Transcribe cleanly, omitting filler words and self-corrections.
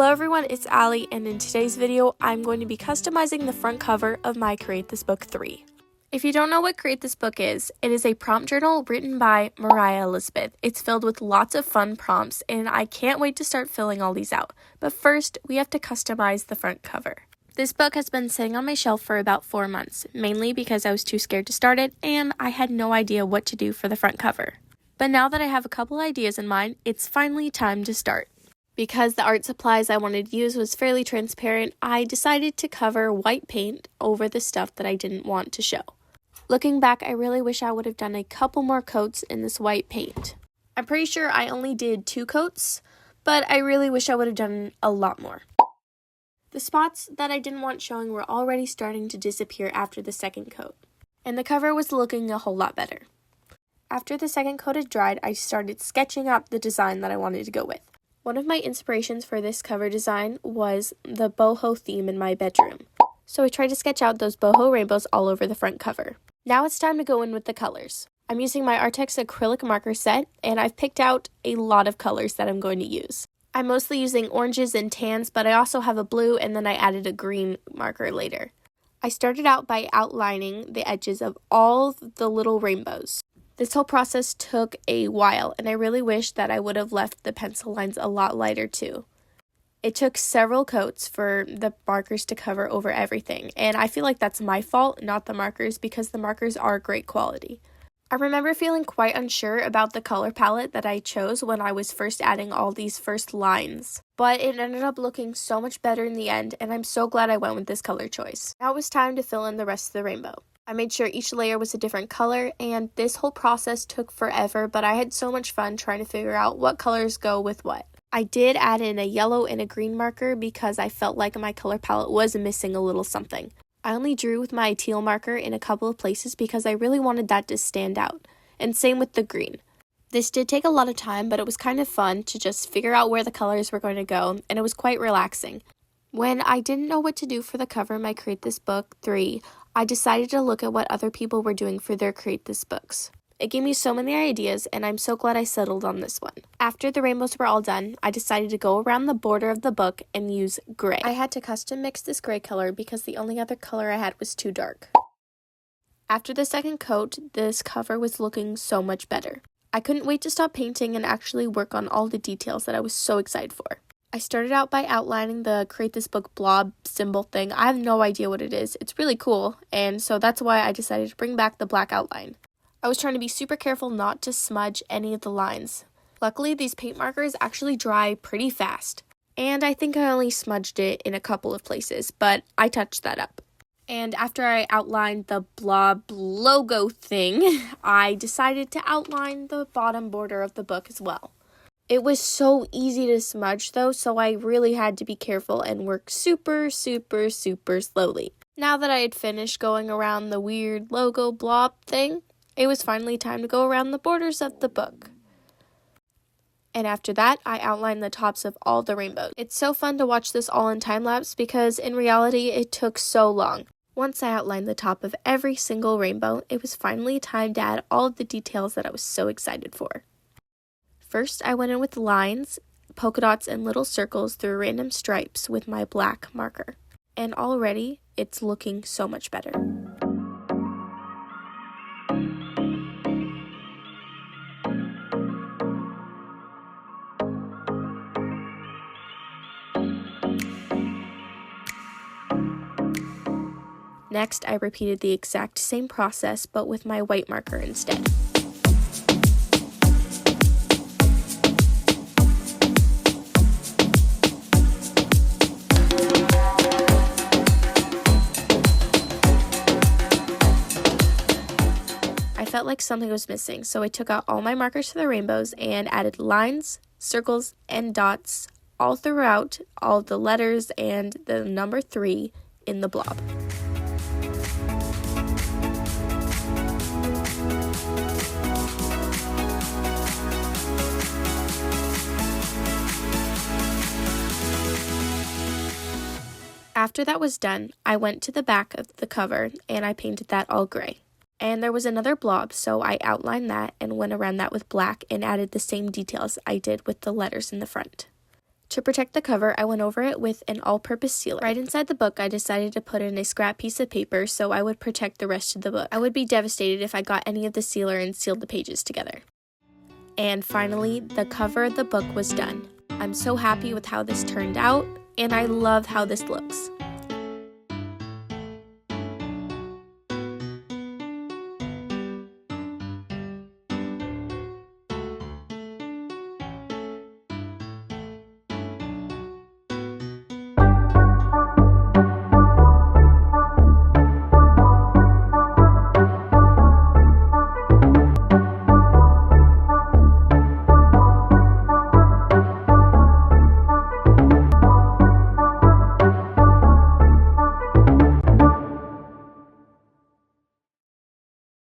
Hello everyone, it's Allie, and in today's video, I'm going to be customizing the front cover of my Create This Book 3. If you don't know what Create This Book is, it is a prompt journal written by Moriah Elizabeth. It's filled with lots of fun prompts, and I can't wait to start filling all these out. But first, we have to customize the front cover. This book has been sitting on my shelf for about 4 months, mainly because I was too scared to start it, and I had no idea what to do for the front cover. But now that I have a couple ideas in mind, it's finally time to start. Because the art supplies I wanted to use was fairly transparent, I decided to cover white paint over the stuff that I didn't want to show. Looking back, I really wish I would have done a couple more coats in this white paint. I'm pretty sure I only did 2 coats, but I really wish I would have done a lot more. The spots that I didn't want showing were already starting to disappear after the second coat, and the cover was looking a whole lot better. After the second coat had dried, I started sketching out the design that I wanted to go with. One of my inspirations for this cover design was the boho theme in my bedroom, so I tried to sketch out those boho rainbows all over the front cover. Now it's time to go in with the colors. I'm using my Artsy acrylic marker set, and I've picked out a lot of colors that I'm going to use. I'm mostly using oranges and tans, but I also have a blue, and then I added a green marker later. I started out by outlining the edges of all the little rainbows. This whole process took a while, and I really wish that I would have left the pencil lines a lot lighter too. It took several coats for the markers to cover over everything, and I feel like that's my fault, not the markers, because the markers are great quality. I remember feeling quite unsure about the color palette that I chose when I was first adding all these first lines, but it ended up looking so much better in the end, and I'm so glad I went with this color choice. Now it was time to fill in the rest of the rainbow. I made sure each layer was a different color, and this whole process took forever, but I had so much fun trying to figure out what colors go with what. I did add in a yellow and a green marker because I felt like my color palette was missing a little something. I only drew with my teal marker in a couple of places because I really wanted that to stand out, and same with the green. This did take a lot of time, but it was kind of fun to just figure out where the colors were going to go, and it was quite relaxing. When I didn't know what to do for the cover of my Create This Book 3, I decided to look at what other people were doing for their Create This books. It gave me so many ideas, and I'm so glad I settled on this one. After the rainbows were all done, I decided to go around the border of the book and use gray. I had to custom mix this gray color because the only other color I had was too dark. After the second coat, this cover was looking so much better. I couldn't wait to stop painting and actually work on all the details that I was so excited for. I started out by outlining the Create This Book blob symbol thing. I have no idea what it is. It's really cool, and so that's why I decided to bring back the black outline. I was trying to be super careful not to smudge any of the lines. Luckily, these paint markers actually dry pretty fast, and I think I only smudged it in a couple of places, but I touched that up. And after I outlined the blob logo thing, I decided to outline the bottom border of the book as well. It was so easy to smudge though, so I really had to be careful and work super slowly. Now that I had finished going around the weird logo blob thing, it was finally time to go around the borders of the book. And after that, I outlined the tops of all the rainbows. It's so fun to watch this all in time-lapse because in reality, it took so long. Once I outlined the top of every single rainbow, it was finally time to add all of the details that I was so excited for. First, I went in with lines, polka dots, and little circles through random stripes with my black marker. And already, it's looking so much better. Next, I repeated the exact same process, but with my white marker instead. I felt like something was missing, so I took out all my markers for the rainbows and added lines, circles, and dots all throughout all the letters and the number 3 in the blob. After that was done, I went to the back of the cover and I painted that all gray. And there was another blob, so I outlined that and went around that with black and added the same details I did with the letters in the front. To protect the cover, I went over it with an all-purpose sealer. Right inside the book, I decided to put in a scrap piece of paper so I would protect the rest of the book. I would be devastated if I got any of the sealer and sealed the pages together. And finally, the cover of the book was done. I'm so happy with how this turned out, and I love how this looks.